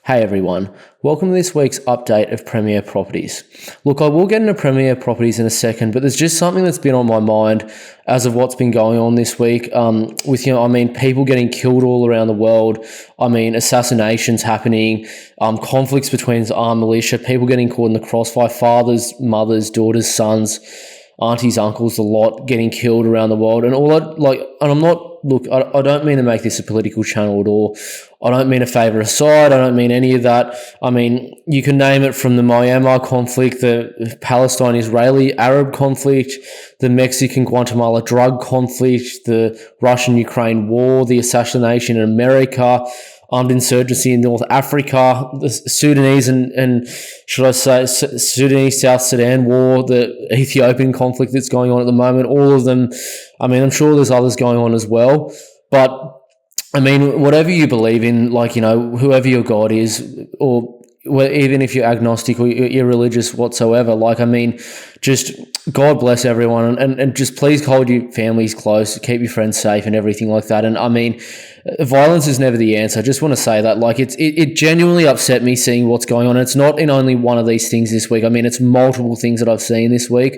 Hey everyone, welcome to this week's update of Premier Properties. Look, I will get into Premier Properties in a second, but there's just something that's been on my mind as of what's been going on this week with, people getting killed all around the world. Assassinations happening, conflicts between armed militia, people getting caught in the crossfire, fathers, mothers, daughters, sons, aunties, uncles, a lot getting killed around the world. And I don't mean to make this a political channel at all. I don't mean to favour a side. I don't mean any of that. You can name it from the Myanmar conflict, the Palestine-Israeli-Arab conflict, the Mexican-Guatemala drug conflict, the Russian-Ukraine war, the assassination in America, armed insurgency in North Africa, the Sudanese South Sudan war, the Ethiopian conflict that's going on at the moment, all of them. I'm sure there's others going on as well. But, whatever you believe in, whoever your God is, or even if you're agnostic or you're irreligious whatsoever, just God bless everyone and just please hold your families close, keep your friends safe and everything like that. And violence is never the answer. I just want to say that, it genuinely upset me seeing what's going on. It's not in only one of these things this week. It's multiple things that I've seen this week.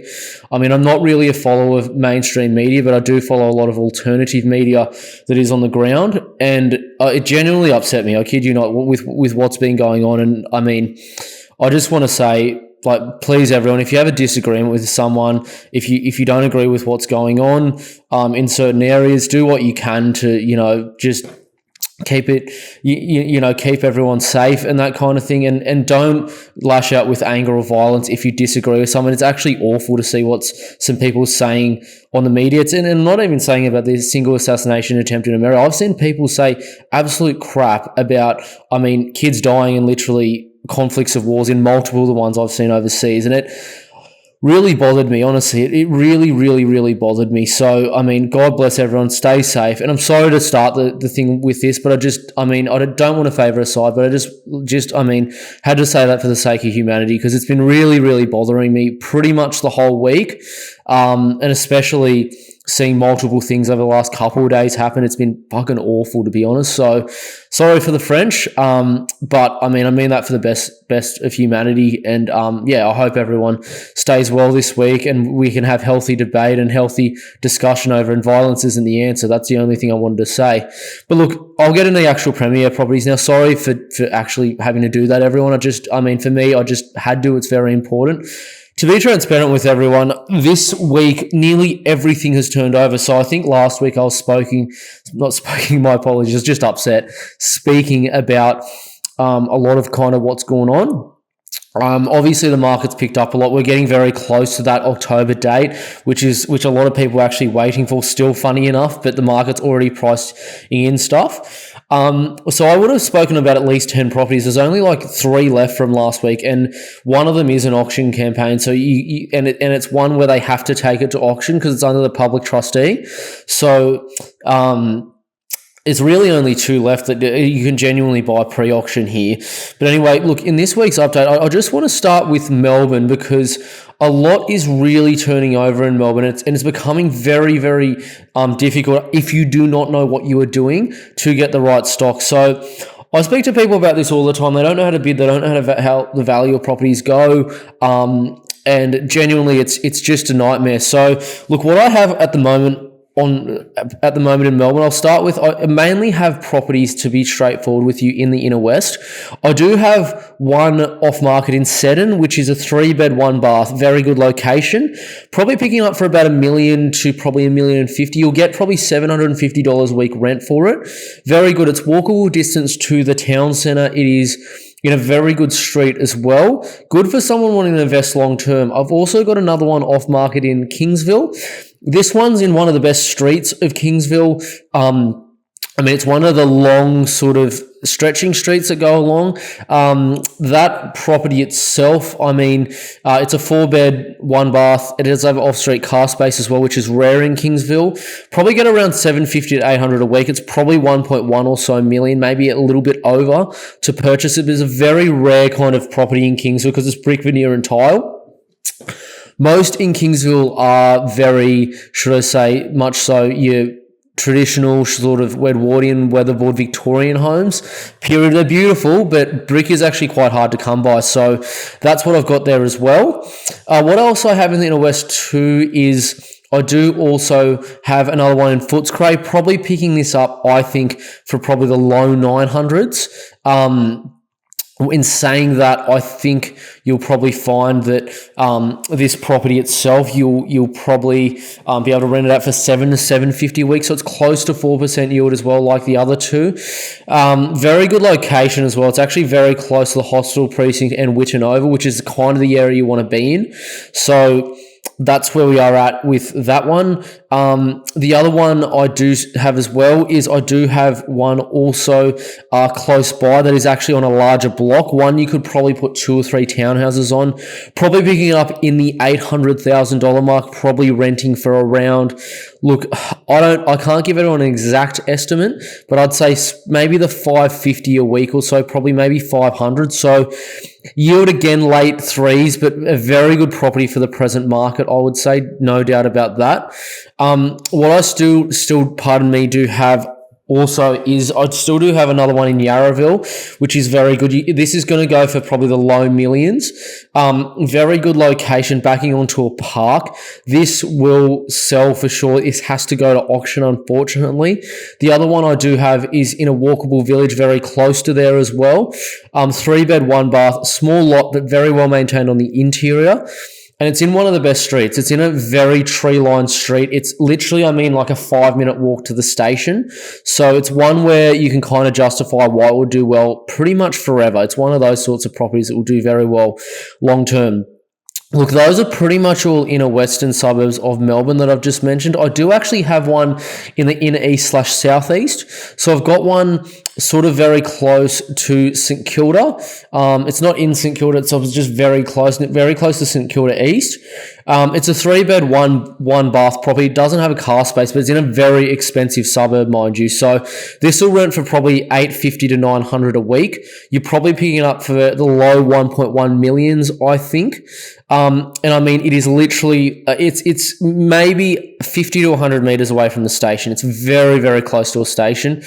I'm not really a follower of mainstream media, but I do follow a lot of alternative media that is on the ground, and it genuinely upset me. I kid you not, with what's been going on. And I just want to say, please everyone, if you have a disagreement with someone, if you don't agree with what's going on in certain areas, do what you can to, just keep it, keep everyone safe and that kind of thing. And don't lash out with anger or violence if you disagree with someone. It's actually awful to see what some people saying on the media. And I'm not even saying about this single assassination attempt in America. I've seen people say absolute crap about, kids dying in literally conflicts of wars in multiple of the ones I've seen overseas. And it really bothered me, honestly. It really, really, really bothered me. So, God bless everyone. Stay safe. And I'm sorry to start the thing with this, but I don't want to favour a side, but I just had to say that for the sake of humanity, because it's been really, really bothering me pretty much the whole week. And especially seeing multiple things over the last couple of days happen. It's been fucking awful, to be honest. So sorry for the French. But I mean that for the best of humanity. And I hope everyone stays well this week and we can have healthy debate and healthy discussion over, and violence isn't the answer. That's the only thing I wanted to say. But look, I'll get into the actual Premier Properties now. Sorry for actually having to do that, everyone. For me, I just had to. It's very important. To be transparent with everyone, this week, nearly everything has turned over. So I think last week I was my apologies, just upset, speaking about a lot of kind of what's going on. Obviously the market's picked up a lot. We're getting very close to that October date, which a lot of people are actually waiting for, still funny enough, but the market's already priced in stuff. So I would have spoken about at least 10 properties. There's only 3 left from last week, and one of them is an auction campaign. So it's one where they have to take it to auction because it's under the public trustee. So, it's really only 2 left that you can genuinely buy pre-auction here. But anyway, look, in this week's update, I just want to start with Melbourne because a lot is really turning over in Melbourne, and it's becoming very, very difficult if you do not know what you are doing to get the right stock. So I speak to people about this all the time. They don't know how to bid. They don't know how the value of properties go. And genuinely, it's just a nightmare. So look, what I have at the moment in Melbourne, I'll start with, I mainly have properties, to be straightforward with you, in the inner west. I do have one off market in Seddon, which is a 3-bed, 1-bath, very good location, probably picking up for about $1 million to probably $1.05 million. You'll get probably $750 a week rent for it. Very good. It's walkable distance to the town centre. It is in a very good street as well. Good for someone wanting to invest long term. I've also got another one off market in Kingsville. This one's in one of the best streets of Kingsville. It's one of the long sort of stretching streets that go along. That property itself, it's a 4-bed, 1-bath. It does have off-street car space as well, which is rare in Kingsville. Probably get around $750 to $800 a week. It's probably 1.1 or so million, maybe a little bit over to purchase it. But it's a very rare kind of property in Kingsville because it's brick, veneer and tile. Most in Kingsville are very, should I say, much so, traditional sort of Edwardian weatherboard Victorian homes. Period. They're beautiful, but brick is actually quite hard to come by. So that's what I've got there as well. What else I have in the Inner West too is I do also have another one in Footscray, probably picking this up, I think, for probably the low 900s. In saying that, I think you'll probably find that this property itself, you'll probably be able to rent it out for $7 to $7.50 a week, so it's close to 4% yield as well, like the other two. Very good location as well. It's actually very close to the hospital precinct and Witton Oval, which is kind of the area you want to be in. So that's where we are at with that one. The other one I do have as well is I do have one also close by that is actually on a larger block. One you could probably put 2 or 3 townhouses on, probably picking it up in the $800,000 mark, probably renting for around, look, I can't give everyone an exact estimate, but I'd say maybe the $550 a week or so, probably maybe $500. So yield again late threes, but a very good property for the present market, I would say, no doubt about that. What I still, pardon me, do have also is I still do have another one in Yarraville, which is very good. This is going to go for probably the low millions. Very good location, backing onto a park. This will sell for sure. This has to go to auction, unfortunately. The other one I do have is in a walkable village, very close to there as well. 3-bed, 1-bath, small lot, but very well maintained on the interior. And it's in one of the best streets. It's in a very tree-lined street. It's literally, like a 5-minute walk to the station. So it's one where you can kind of justify why it will do well pretty much forever. It's one of those sorts of properties that will do very well long-term. Look, those are pretty much all inner western suburbs of Melbourne that I've just mentioned. I do actually have one in the inner east/southeast. So I've got one sort of very close to St Kilda. It's not in St Kilda itself, it's just very close to St Kilda East. It's a 3-bed, 1-bath property. It doesn't have a car space, but it's in a very expensive suburb, mind you. So this will rent for probably $850 to $900 a week. You're probably picking it up for the low 1.1 millions, I think. And it is literally, it's maybe 50 to 100 meters away from the station. It's very, very close to a station.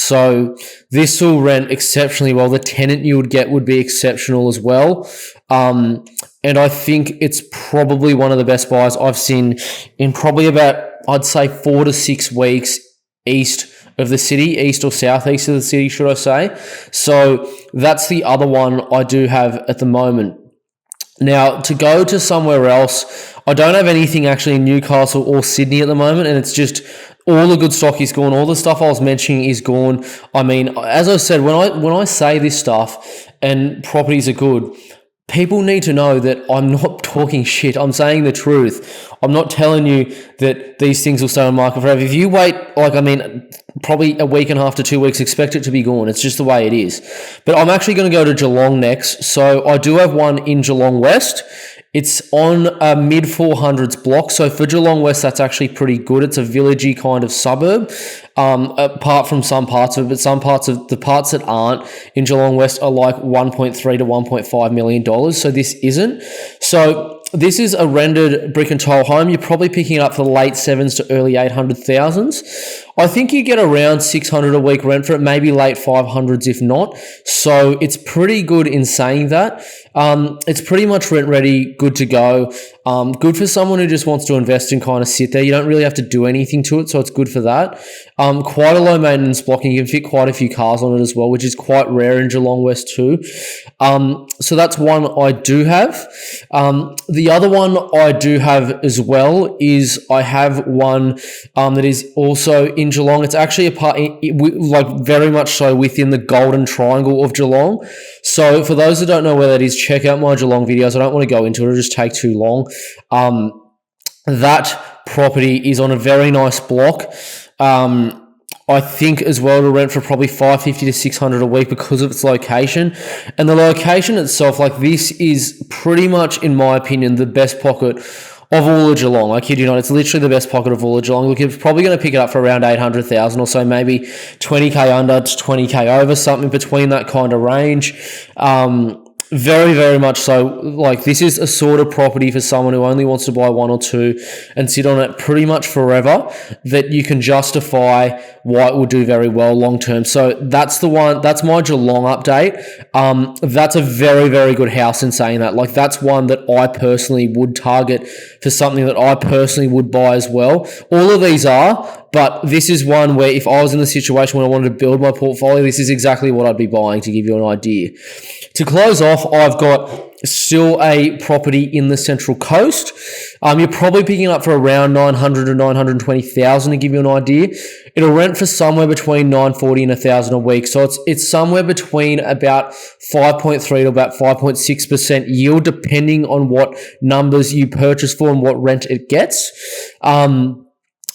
So this will rent exceptionally well. The tenant you would get would be exceptional as well. And I think it's probably one of the best buys I've seen in probably about, I'd say, 4 to 6 weeks east of the city, east or southeast of the city, should I say. So that's the other one I do have at the moment. Now, to go to somewhere else, I don't have anything actually in Newcastle or Sydney at the moment, and it's just all the good stock is gone. All the stuff I was mentioning is gone. As I said, when I say this stuff and properties are good, people need to know that I'm not talking shit. I'm saying the truth. I'm not telling you that these things will stay on the market forever. If you wait, probably a week and a half to 2 weeks, expect it to be gone. It's just the way it is. But I'm actually going to go to Geelong next. So I do have one in Geelong West. It's on a mid-400s block. So for Geelong West, that's actually pretty good. It's a villagey kind of suburb, apart from some parts of it. But some parts of the parts that aren't in Geelong West are like $1.3 to $1.5 million. So this isn't. So this is a rendered brick and tile home. You're probably picking it up for the late 7s to early 800,000s. I think you get around $600 a week rent for it, maybe late 500s if not. So it's pretty good in saying that. It's pretty much rent ready, good to go. Good for someone who just wants to invest and kind of sit there. You don't really have to do anything to it, so it's good for that. Quite a low maintenance block, and you can fit quite a few cars on it as well, which is quite rare in Geelong West too. So that's one I do have. The other one I do have as well is I have one that is also in Geelong. It's actually a part, very much so within the Golden Triangle of Geelong. So for those that don't know where that is, check out my Geelong videos. I don't want to go into it; it'll just take too long. That property is on a very nice block. I think as well to rent for probably $550 to $600 a week because of its location. And the location itself, this is pretty much, in my opinion, the best pocket of all of Geelong. I kid you not, it's literally the best pocket of all of Geelong. Look, it's probably going to pick it up for around 800,000 or so, maybe 20k under to 20k over, something between that kind of range. Very, very much so. Like, this is a sort of property for someone who only wants to buy one or two and sit on it pretty much forever, that you can justify why it will do very well long term. So that's the one. That's my Geelong update. That's a very, very good house in saying that. Like, that's one that I personally would target for something that I personally would buy as well. All of these are, but this is one where if I was in the situation where I wanted to build my portfolio, this is exactly what I'd be buying, to give you an idea. To close off, I've got still a property in the Central Coast. You're probably picking it up for around 900 to 920,000, to give you an idea. It'll rent for somewhere between 940 and 1,000 a week. So it's somewhere between about 5.3 to about 5.6% yield, depending on what numbers you purchase for and what rent it gets.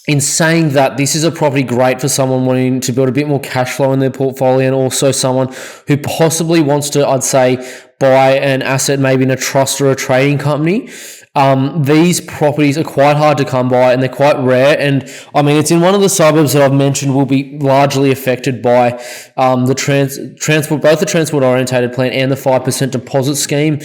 In saying that, this is a property great for someone wanting to build a bit more cash flow in their portfolio, and also someone who possibly wants to, I'd say, buy an asset maybe in a trust or a trading company. These properties are quite hard to come by, and they're quite rare. And I mean, it's in one of the suburbs that I've mentioned will be largely affected by the transport, both the transport orientated plan and the 5% deposit scheme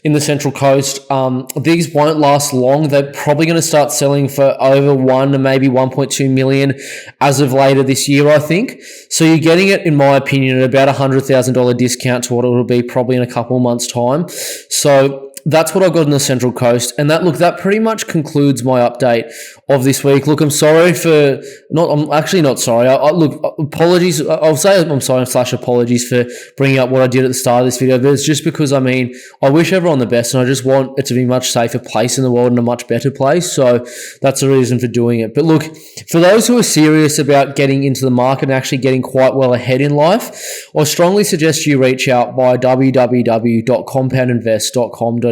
in the Central Coast. These won't last long. They're probably going to start selling for over 1 to maybe 1.2 million as of later this year, I think. So you're getting it, in my opinion, at about $100,000 discount to what it will be probably in a couple of months' time. So that's what I got in the Central Coast. And that pretty much concludes my update of this week. Look, I'm sorry for I'm actually not sorry. Apologies. I'll say I'm sorry / apologies for bringing up what I did at the start of this video, but it's just because, I mean, I wish everyone the best, and I just want it to be a much safer place in the world and a much better place. So that's the reason for doing it. But look, for those who are serious about getting into the market and actually getting quite well ahead in life, I strongly suggest you reach out via www.compoundinvest.com.au/inquire.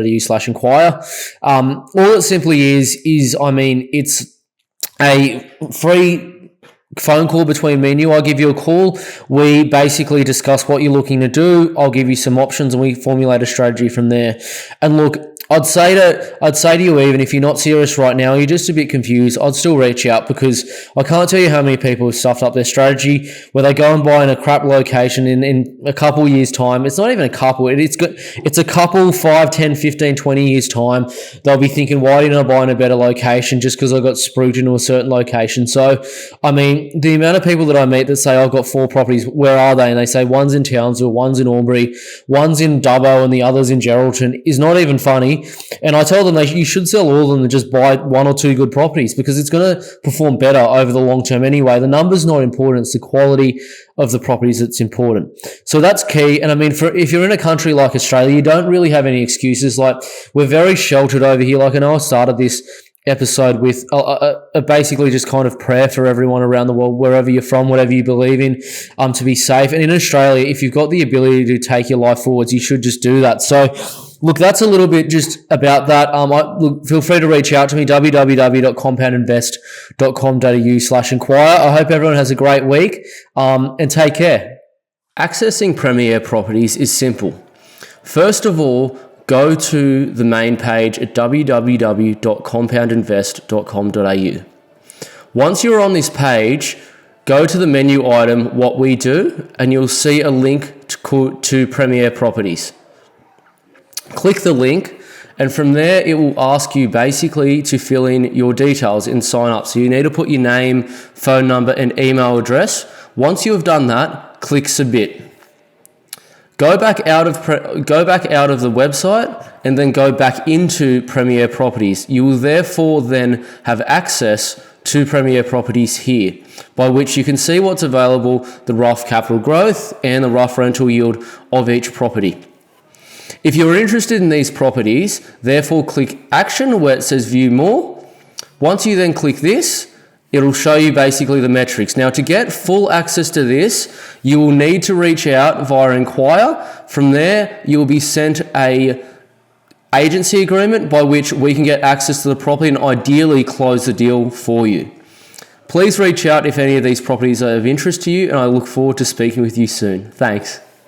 All it simply is, I mean, it's a free phone call between me and you. I'll give you a call. We basically discuss what you're looking to do. I'll give you some options, and we formulate a strategy from there. And look, I'd say to you, even if you're not serious right now, you're just a bit confused, I'd still reach out, because I can't tell you how many people have stuffed up their strategy where they go and buy in a crap location in a couple of years' time. It's not even a couple. It's a couple, 5, 10, 15, 20 years' time. They'll be thinking, why didn't I buy in a better location just because I got spooked into a certain location? So, I mean, the amount of people that I meet that say, I've got 4 properties, where are they? And they say one's in Townsville, one's in Albury, one's in Dubbo, and the other's in Geraldton, is not even funny. And I tell them you should sell all of them and just buy 1 or 2 good properties, because it's going to perform better over the long term anyway. The number's not important. It's the quality of the properties that's important. So that's key. And I mean, if you're in a country like Australia, you don't really have any excuses. Like, we're very sheltered over here. Like, I know I started this episode with basically just kind of prayer for everyone around the world, wherever you're from, whatever you believe in, to be safe. And in Australia, if you've got the ability to take your life forwards, you should just do that. So look, that's a little bit just about that. Feel free to reach out to me, www.compoundinvest.com.au/inquire. I hope everyone has a great week, and take care. Accessing Premier Properties is simple. First of all, go to the main page at www.compoundinvest.com.au. Once you're on this page, go to the menu item, What We Do, and you'll see a link to Premier Properties. Click the link, and from there it will ask you basically to fill in your details and sign up. So you need to put your name, phone number, and email address. Once you have done that, click Submit. Go back out of the website and then go back into Premier Properties. You will therefore then have access to Premier Properties here, by which you can see what's available, the rough capital growth and the rough rental yield of each property. If you're interested in these properties, therefore click Action where it says View More. Once you then click this, it'll show you basically the metrics. Now, to get full access to this, you will need to reach out via Inquire. From there, you will be sent a agency agreement by which we can get access to the property and ideally close the deal for you. Please reach out if any of these properties are of interest to you, and I look forward to speaking with you soon. Thanks.